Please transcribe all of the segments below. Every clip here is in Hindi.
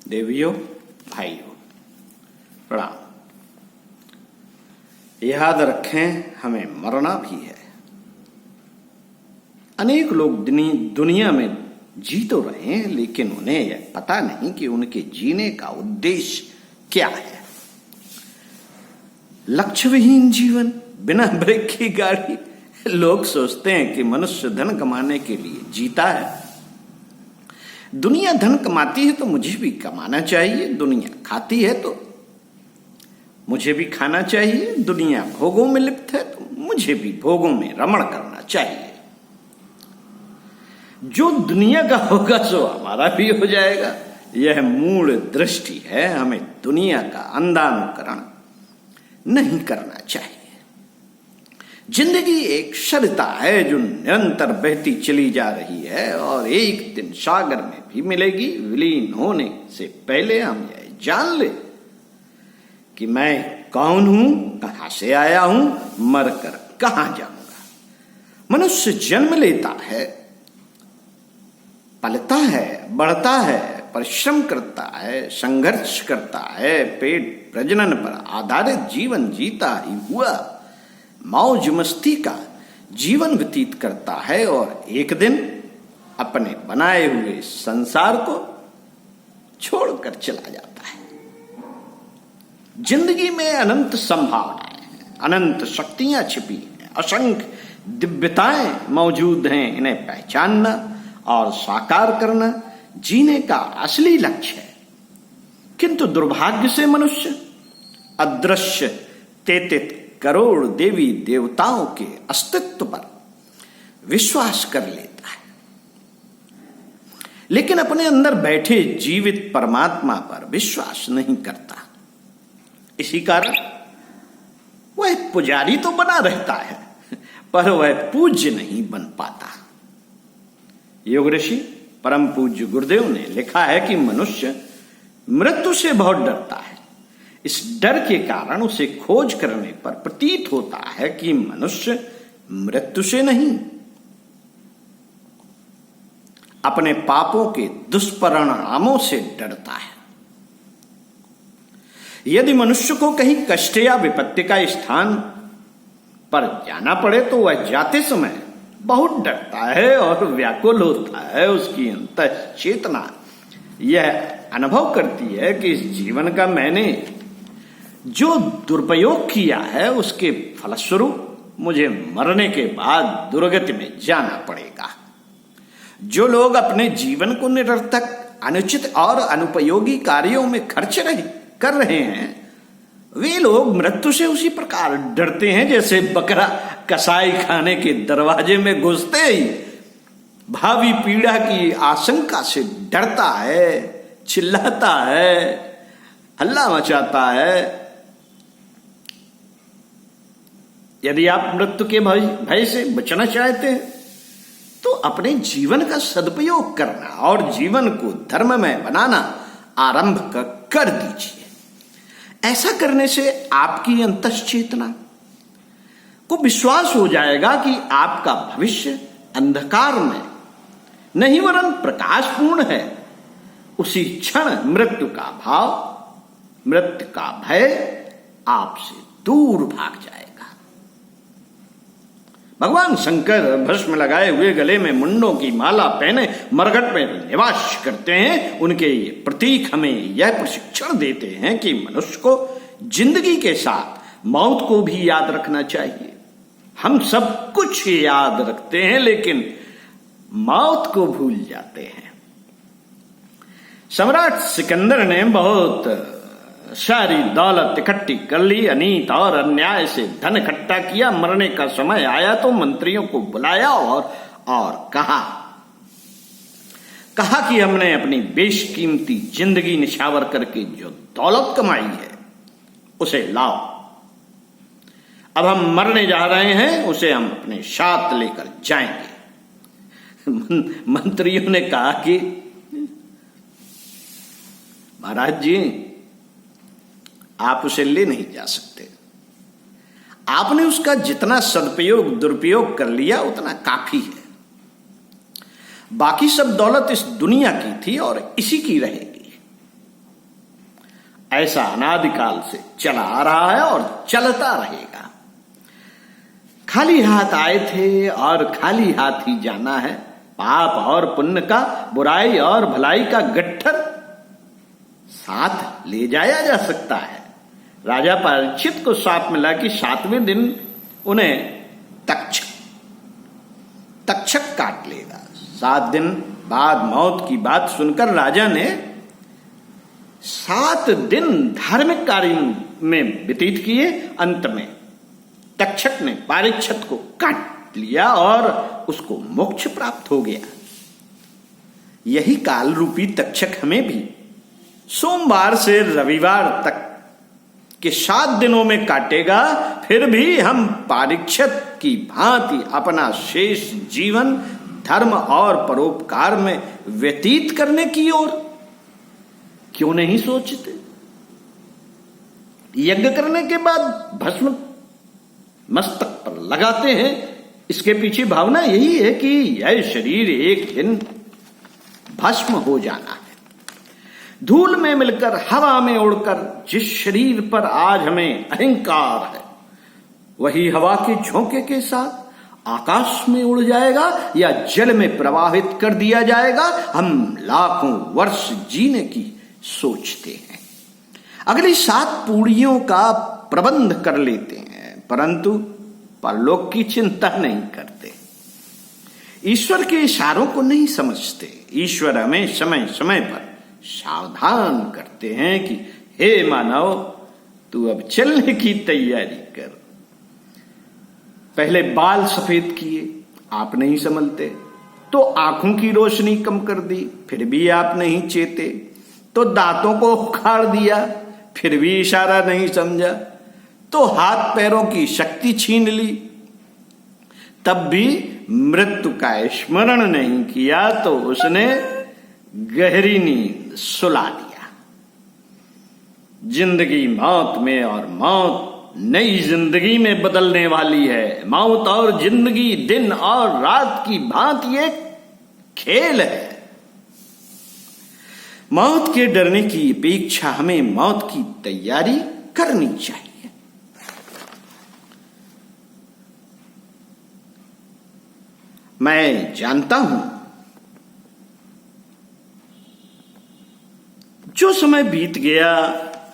देवियों, भाइयों, प्रणाम। याद रखें, हमें मरना भी है। अनेक लोग दुनिया में जी तो रहे हैं, लेकिन उन्हें यह पता नहीं कि उनके जीने का उद्देश्य क्या है। लक्ष्य विहीन जीवन, बिना ब्रेक की गाड़ी। लोग सोचते हैं कि मनुष्य धन कमाने के लिए जीता है। दुनिया धन कमाती है तो मुझे भी कमाना चाहिए। दुनिया खाती है तो मुझे भी खाना चाहिए। दुनिया भोगों में लिप्त है तो मुझे भी भोगों में रमण करना चाहिए। जो दुनिया का होगा सो हमारा भी हो जाएगा। यह मूल दृष्टि है। हमें दुनिया का अंधानुकरण नहीं करना चाहिए। जिंदगी एक सरिता है जो निरंतर बहती चली जा रही है और एक दिन सागर में भी मिलेगी। विलीन होने से पहले हम यह जान ले कि मैं कौन हूं, कहां से आया हूं, मरकर कहां जाऊंगा। मनुष्य जन्म लेता है, पलता है, बढ़ता है, परिश्रम करता है, संघर्ष करता है, पेट प्रजनन पर आधारित जीवन जीता ही हुआ मौज मस्ती का जीवन व्यतीत करता है और एक दिन अपने बनाए हुए संसार को छोड़कर चला जाता है। जिंदगी में अनंत संभावनाएं हैं, अनंत शक्तियां छिपी हैं, असंख्य दिव्यताएं मौजूद हैं। इन्हें पहचानना और साकार करना जीने का असली लक्ष्य है। किंतु दुर्भाग्य से मनुष्य अदृश्य 33 करोड़ देवी देवताओं के अस्तित्व पर विश्वास कर लेता है, लेकिन अपने अंदर बैठे जीवित परमात्मा पर विश्वास नहीं करता। इसी कारण वह पुजारी तो बना रहता है, पर वह पूज्य नहीं बन पाता। योग ऋषि परम पूज्य गुरुदेव ने लिखा है कि मनुष्य मृत्यु से बहुत डरता है। इस डर के कारण उसे खोज करने पर प्रतीत होता है कि मनुष्य मृत्यु से नहीं, अपने पापों के दुष्परिणामों से डरता है। यदि मनुष्य को कहीं कष्ट या विपत्ति का स्थान पर जाना पड़े तो वह जाते समय बहुत डरता है और व्याकुल होता है। उसकी अंतः चेतना यह अनुभव करती है कि इस जीवन का मैंने जो दुरुपयोग किया है उसके फलस्वरूप मुझे मरने के बाद दुर्गति में जाना पड़ेगा। जो लोग अपने जीवन को निरर्थक, अनुचित और अनुपयोगी कार्यों में खर्च कर रहे हैं, वे लोग मृत्यु से उसी प्रकार डरते हैं जैसे बकरा कसाई खाने के दरवाजे में घुसते ही भावी पीड़ा की आशंका से डरता है, चिल्लाता है, हल्ला मचाता है। यदि आप मृत्यु के भय से बचना चाहते हैं तो अपने जीवन का सदुपयोग करना और जीवन को धर्ममय बनाना आरंभ कर दीजिए। ऐसा करने से आपकी अंतश्चेतना को विश्वास हो जाएगा कि आपका भविष्य अंधकार में नहीं वरन प्रकाशपूर्ण है। उसी क्षण मृत्यु का भाव, मृत्यु का भय आपसे दूर भाग जाएगा। भगवान शंकर भस्म लगाए हुए गले में मुंडों की माला पहने मरघट में निवास करते हैं। उनके ये प्रतीक हमें यह प्रशिक्षण देते हैं कि मनुष्य को जिंदगी के साथ मौत को भी याद रखना चाहिए। हम सब कुछ याद रखते हैं लेकिन मौत को भूल जाते हैं। सम्राट सिकंदर ने बहुत सारी दौलत इकट्ठी कर ली, अनीत और अन्याय से धन इकट्ठा किया। मरने का समय आया तो मंत्रियों को बुलाया और कहा कि हमने अपनी बेशकीमती जिंदगी निछावर करके जो दौलत कमाई है उसे लाओ। अब हम मरने जा रहे हैं, उसे हम अपने साथ लेकर जाएंगे। मंत्रियों ने कहा कि महाराज जी, आप उसे ले नहीं जा सकते। आपने उसका जितना सदुपयोग दुरुपयोग कर लिया उतना काफी है। बाकी सब दौलत इस दुनिया की थी और इसी की रहेगी। ऐसा अनादिकाल से चला आ रहा है और चलता रहेगा। खाली हाथ आए थे और खाली हाथ ही जाना है। पाप और पुण्य का, बुराई और भलाई का गट्ठर साथ ले जाया जा सकता है। राजा परीक्षित को साथ मिला कि 7वें दिन उन्हें तक्षक काट लेगा। 7 दिन बाद मौत की बात सुनकर राजा ने 7 दिन धार्मिक कार्य में व्यतीत किए। अंत में तक्षक ने परीक्षित को काट लिया और उसको मोक्ष प्राप्त हो गया। यही काल रूपी तक्षक हमें भी सोमवार से रविवार तक के 7 दिनों में काटेगा। फिर भी हम परीक्षित की भांति अपना शेष जीवन धर्म और परोपकार में व्यतीत करने की ओर क्यों नहीं सोचते? यज्ञ करने के बाद भस्म मस्तक पर लगाते हैं। इसके पीछे भावना यही है कि यह शरीर एक दिन भस्म हो जाना है। धूल में मिलकर, हवा में उड़कर जिस शरीर पर आज हमें अहंकार है, वही हवा के झोंके के साथ आकाश में उड़ जाएगा या जल में प्रवाहित कर दिया जाएगा। हम लाखों वर्ष जीने की सोचते हैं, अगली 7 पीढ़ियों का प्रबंध कर लेते हैं, परंतु परलोक की चिंता नहीं करते। ईश्वर के इशारों को नहीं समझते। ईश्वर हमें समय समय पर सावधान करते हैं कि हे मानव, तू अब चलने की तैयारी कर। पहले बाल सफेद किए, आप नहीं संभलते, तो आंखों की रोशनी कम कर दी, फिर भी आप नहीं चेते, तो दांतों को उखाड़ दिया, फिर भी इशारा नहीं समझा, तो हाथ पैरों की शक्ति छीन ली, तब भी मृत्यु का स्मरण नहीं किया, तो उसने गहरी नींद सुला दिया। जिंदगी मौत में और मौत नई जिंदगी में बदलने वाली है। मौत और जिंदगी दिन और रात की भांति एक खेल है। मौत के डरने की अपेक्षा हमें मौत की तैयारी करनी चाहिए। मैं जानता हूं जो समय बीत गया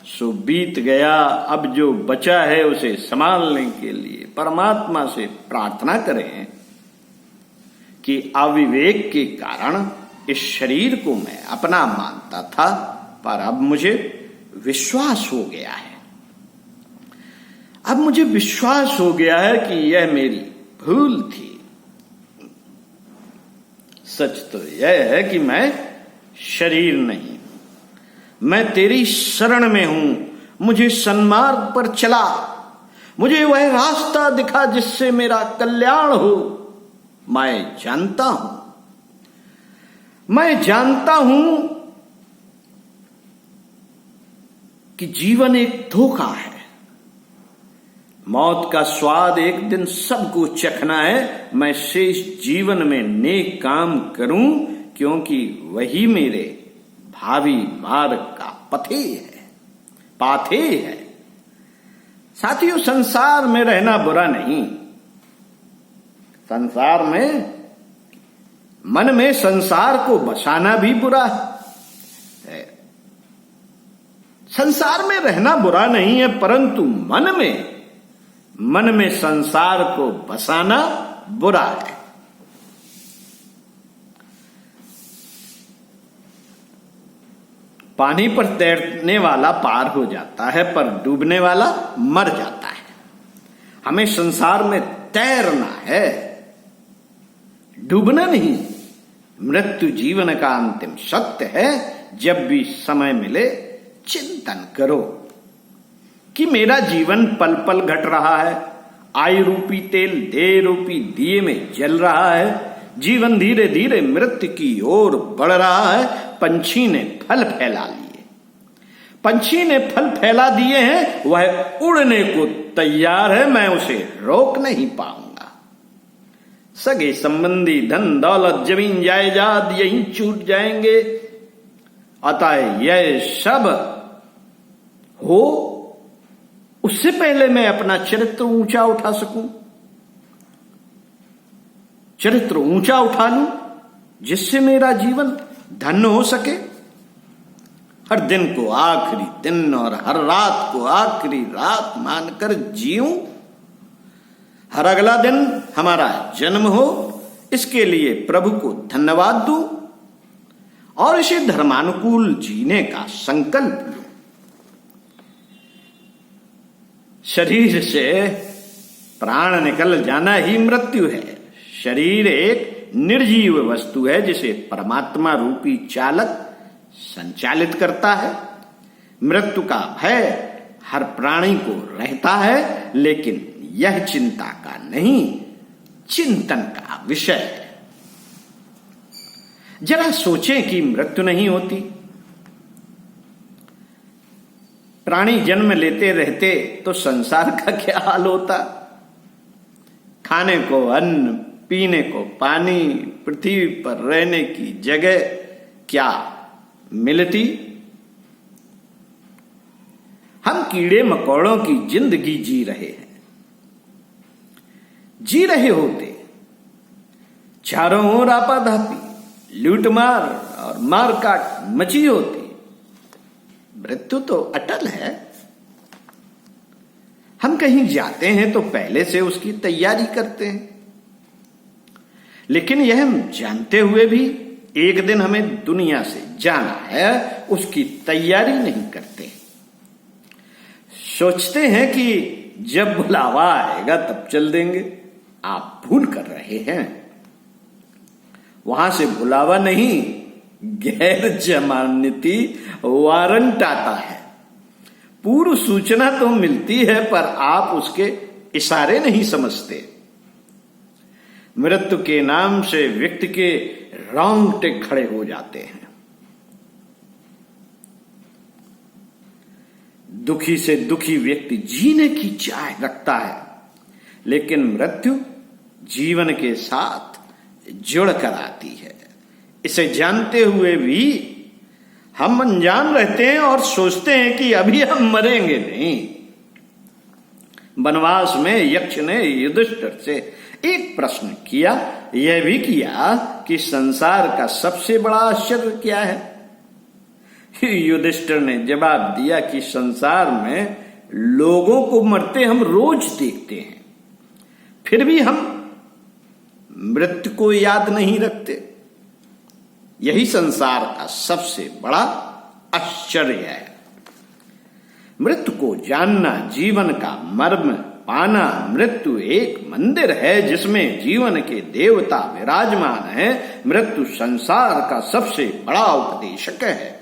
सो बीत गया। अब जो बचा है उसे संभालने के लिए परमात्मा से प्रार्थना करें कि अविवेक के कारण इस शरीर को मैं अपना मानता था, पर अब मुझे विश्वास हो गया है। अब मुझे विश्वास हो गया है कि यह मेरी भूल थी। सच तो यह है कि मैं शरीर नहीं, मैं तेरी शरण में हूं। मुझे सन्मार्ग पर चला, मुझे वह रास्ता दिखा जिससे मेरा कल्याण हो। मैं जानता हूं कि जीवन एक धोखा है। मौत का स्वाद एक दिन सबको चखना है। मैं शेष जीवन में नेक काम करूं, क्योंकि वही मेरे भावी मार्ग का पाथे है। साथियों, संसार में रहना बुरा नहीं। संसार में, मन में संसार को बसाना भी बुरा है। संसार में रहना बुरा नहीं है, परंतु मन में संसार को बसाना बुरा है। पानी पर तैरने वाला पार हो जाता है, पर डूबने वाला मर जाता है। हमें संसार में तैरना है, डूबना नहीं। मृत्यु जीवन का अंतिम सत्य है। जब भी समय मिले चिंतन करो कि मेरा जीवन पल पल घट रहा है। आयु रूपी तेल देह रूपी दिए में जल रहा है। जीवन धीरे धीरे मृत्यु की ओर बढ़ रहा है। पंछी ने फल फैला लिए, पंछी ने फल फैला दिए हैं, वह उड़ने को तैयार है। मैं उसे रोक नहीं पाऊंगा। सगे संबंधी, धन दौलत, जमीन जायदाद यहीं छूट जाएंगे। अतः यह सब हो, उससे पहले मैं अपना चरित्र ऊंचा उठा सकूं, चरित्र ऊंचा उठा लूं, जिससे मेरा जीवन धन्य हो सके। हर दिन को आखिरी दिन और हर रात को आखिरी रात मानकर जीऊं। हर अगला दिन हमारा जन्म हो, इसके लिए प्रभु को धन्यवाद दूं और इसे धर्मानुकूल जीने का संकल्प लूं। शरीर से प्राण निकल जाना ही मृत्यु है। शरीर एक निर्जीव वस्तु है जिसे परमात्मा रूपी चालक संचालित करता है। मृत्यु का भय हर प्राणी को रहता है, लेकिन यह चिंता का नहीं, चिंतन का विषय है। जरा सोचें कि मृत्यु नहीं होती, प्राणी जन्म लेते रहते तो संसार का क्या हाल होता। खाने को अन्न, पीने को पानी, पृथ्वी पर रहने की जगह क्या मिलती। हम कीड़े मकोड़ों की जिंदगी जी रहे हैं, जी रहे होते। चारों ओर आपाधापी, लूटमार और मारकाट मची होती। मृत्यु तो अटल है। हम कहीं जाते हैं तो पहले से उसकी तैयारी करते हैं, लेकिन यह जानते हुए भी एक दिन हमें दुनिया से जाना है, उसकी तैयारी नहीं करते। सोचते हैं कि जब बुलावा आएगा तब चल देंगे। आप भूल कर रहे हैं। वहां से बुलावा नहीं, गैर जमानती वारंट आता है। पूर्व सूचना तो मिलती है, पर आप उसके इशारे नहीं समझते। मृत्यु के नाम से व्यक्ति के रोंगटे खड़े हो जाते हैं। दुखी से दुखी व्यक्ति जीने की चाह रखता है, लेकिन मृत्यु जीवन के साथ जुड़ कर आती है। इसे जानते हुए भी हम अनजान रहते हैं और सोचते हैं कि अभी हम मरेंगे नहीं। वनवास में यक्ष ने युधिष्ठिर से एक प्रश्न किया, यह भी किया कि संसार का सबसे बड़ा आश्चर्य क्या है। युधिष्ठिर ने जवाब दिया कि संसार में लोगों को मरते हम रोज देखते हैं, फिर भी हम मृत्यु को याद नहीं रखते। यही संसार का सबसे बड़ा आश्चर्य है। मृत्यु को जानना, जीवन का मर्म पाना। मृत्यु एक मंदिर है जिसमें जीवन के देवता विराजमान हैं। मृत्यु संसार का सबसे बड़ा उपदेशक है।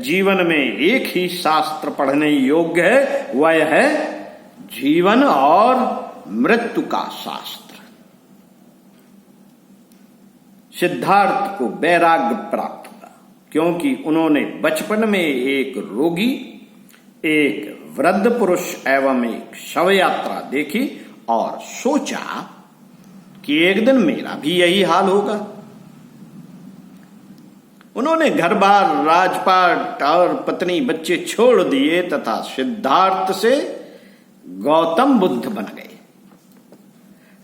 जीवन में एक ही शास्त्र पढ़ने योग्य है, वह है जीवन और मृत्यु का शास्त्र। सिद्धार्थ को वैराग्य प्राप्त हुआ, क्योंकि उन्होंने बचपन में एक रोगी, एक वृद्ध पुरुष एवं एक शव यात्रा देखी और सोचा कि एक दिन मेरा भी यही हाल होगा। उन्होंने घर बार, राजपाट और पत्नी बच्चे छोड़ दिए तथा सिद्धार्थ से गौतम बुद्ध बन गए।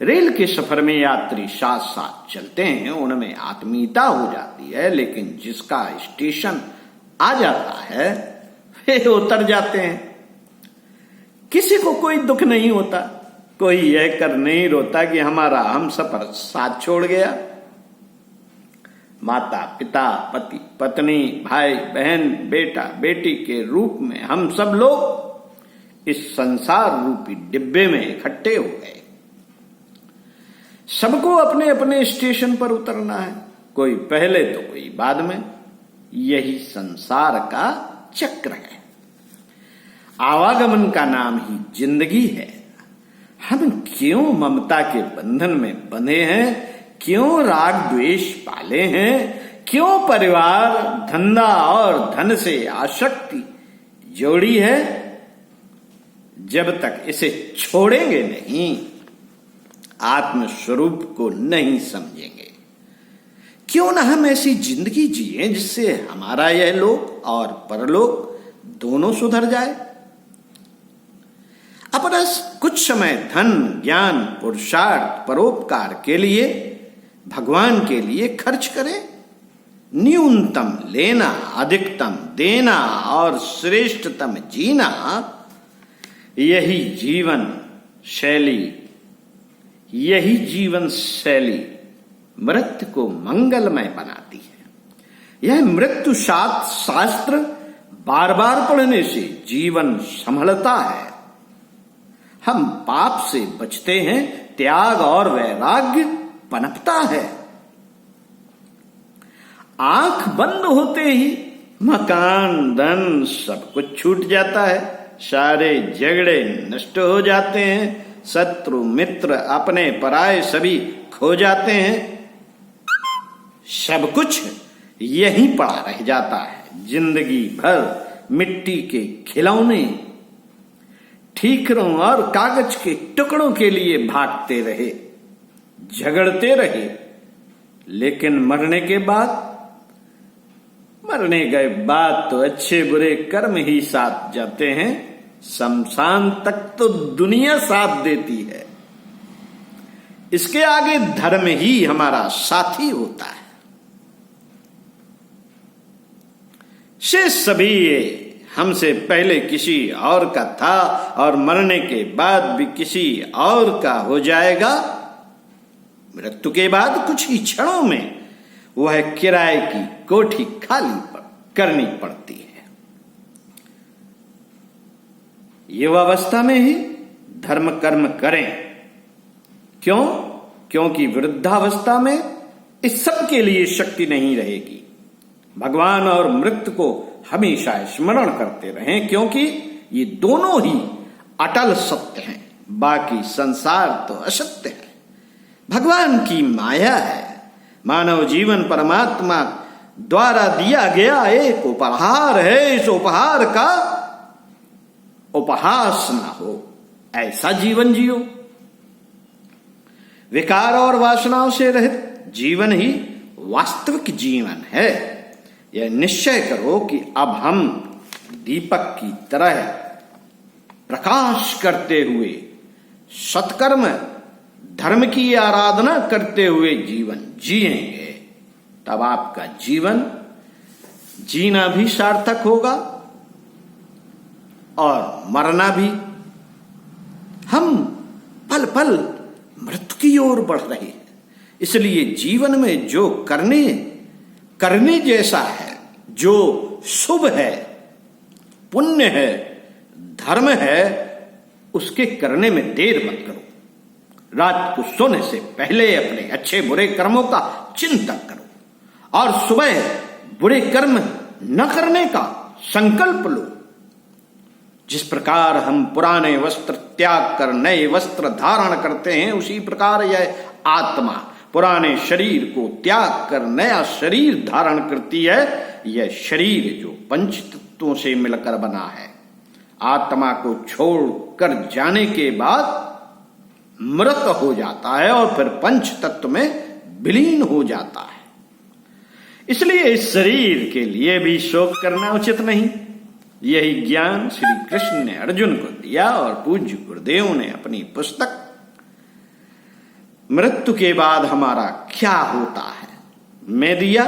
रेल के सफर में यात्री साथ साथ चलते हैं, उनमें आत्मीयता हो जाती है, लेकिन जिसका स्टेशन आ जाता है वे उतर जाते हैं। किसी को कोई दुख नहीं होता, कोई यह कर नहीं रोता कि हमारा हम सफर साथ छोड़ गया। माता पिता, पति पत्नी, भाई बहन, बेटा बेटी के रूप में हम सब लोग इस संसार रूपी डिब्बे में इकट्ठे हो गए। सबको अपने अपने स्टेशन पर उतरना है, कोई पहले तो कोई बाद में। यही संसार का चक्र है। आवागमन का नाम ही जिंदगी है। हम क्यों ममता के बंधन में बंधे हैं, क्यों राग द्वेष पाले हैं, क्यों परिवार, धंधा और धन से आसक्ति जोड़ी है। जब तक इसे छोड़ेंगे नहीं, आत्म स्वरूप को नहीं समझेंगे। क्यों ना हम ऐसी जिंदगी जिए जिससे हमारा यह लोक और परलोक दोनों सुधर जाए। अपना कुछ समय धन, ज्ञान, पुरुषार्थ, परोपकार के लिए, भगवान के लिए खर्च करें। न्यूनतम लेना, अधिकतम देना और श्रेष्ठतम जीना, यही जीवन शैली मृत्यु को मंगलमय बनाती है। यह मृत्यु शास्त्र बार बार पढ़ने से जीवन संभलता है। हम पाप से बचते हैं, त्याग और वैराग्य पनपता है। आंख बंद होते ही मकान, धन सब कुछ छूट जाता है। सारे झगड़े नष्ट हो जाते हैं। शत्रु, मित्र, अपने पराये सभी खो जाते हैं। सब कुछ यहीं पड़ा रह जाता है। जिंदगी भर मिट्टी के खिलौने, ठीकरों और कागज के टुकड़ों के लिए भागते रहे, झगड़ते रहे। लेकिन मरने के बाद तो अच्छे बुरे कर्म ही साथ जाते हैं। शमशान तक तो दुनिया साथ देती है। इसके आगे धर्म ही हमारा साथी होता है। शेष सभी हमसे पहले किसी और का था और मरने के बाद भी किसी और का हो जाएगा। मृत्यु के बाद कुछ ही क्षणों में वह किराए की कोठी खाली करनी पड़ती है। युवावस्था में ही धर्म कर्म करें। क्यों? क्योंकि वृद्धावस्था में इस सब के लिए शक्ति नहीं रहेगी। भगवान और मृत्यु को हमेशा स्मरण करते रहें, क्योंकि ये दोनों ही अटल सत्य हैं। बाकी संसार तो असत्य है, भगवान की माया है। मानव जीवन परमात्मा द्वारा दिया गया एक उपहार है। इस उपहार का उपहास न हो, ऐसा जीवन जियो। विकार और वासनाओं से रहित जीवन ही वास्तविक जीवन है। यह निश्चय करो कि अब हम दीपक की तरह प्रकाश करते हुए, सत्कर्म धर्म की आराधना करते हुए जीवन जिएंगे। तब आपका जीवन जीना भी सार्थक होगा और मरना भी। हम पल पल मृत्यु की ओर बढ़ रहे हैं। इसलिए जीवन में जो करने जैसा है, जो शुभ है, पुण्य है, धर्म है, उसके करने में देर मत करो। रात को सोने से पहले अपने अच्छे बुरे कर्मों का चिंतन करो और सुबह बुरे कर्म न करने का संकल्प लो। जिस प्रकार हम पुराने वस्त्र त्याग कर नए वस्त्र धारण करते हैं, उसी प्रकार यह आत्मा पुराने शरीर को त्याग कर नया शरीर धारण करती है। यह शरीर जो पंच तत्वों से मिलकर बना है, आत्मा को छोड़कर जाने के बाद मृत हो जाता है और फिर पंच तत्व में विलीन हो जाता है। इसलिए इस शरीर के लिए भी शोक करना उचित नहीं। यही ज्ञान श्री कृष्ण ने अर्जुन को दिया और पूज्य गुरुदेव ने अपनी पुस्तक मृत्यु के बाद हमारा क्या होता है में दिया।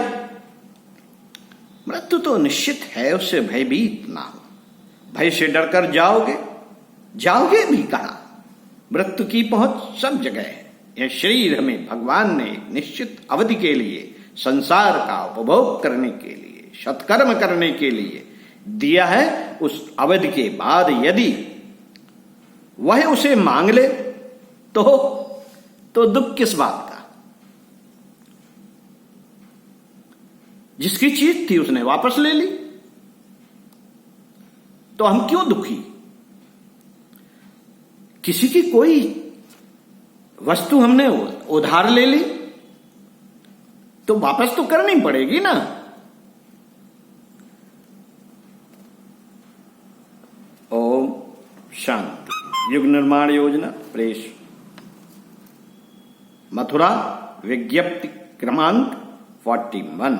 मृत्यु तो निश्चित है, उससे भयभीत ना हो। भय से डरकर जाओगे भी कहां? मृत्यु की पहुंच सब जगह है। यह शरीर हमें भगवान ने एक निश्चित अवधि के लिए संसार का उपभोग करने के लिए, सत्कर्म करने के लिए दिया है। उस अवधि के बाद यदि वह उसे मांग ले तो दुख किस बात का? जिसकी चीज थी उसने वापस ले ली, तो हम क्यों दुखी? किसी की कोई वस्तु हमने उधार ले ली तो वापस तो करनी पड़ेगी ना। ओम शांति। युग निर्माण योजना प्रेस, मथुरा, विज्ञप्ति क्रमांक 41।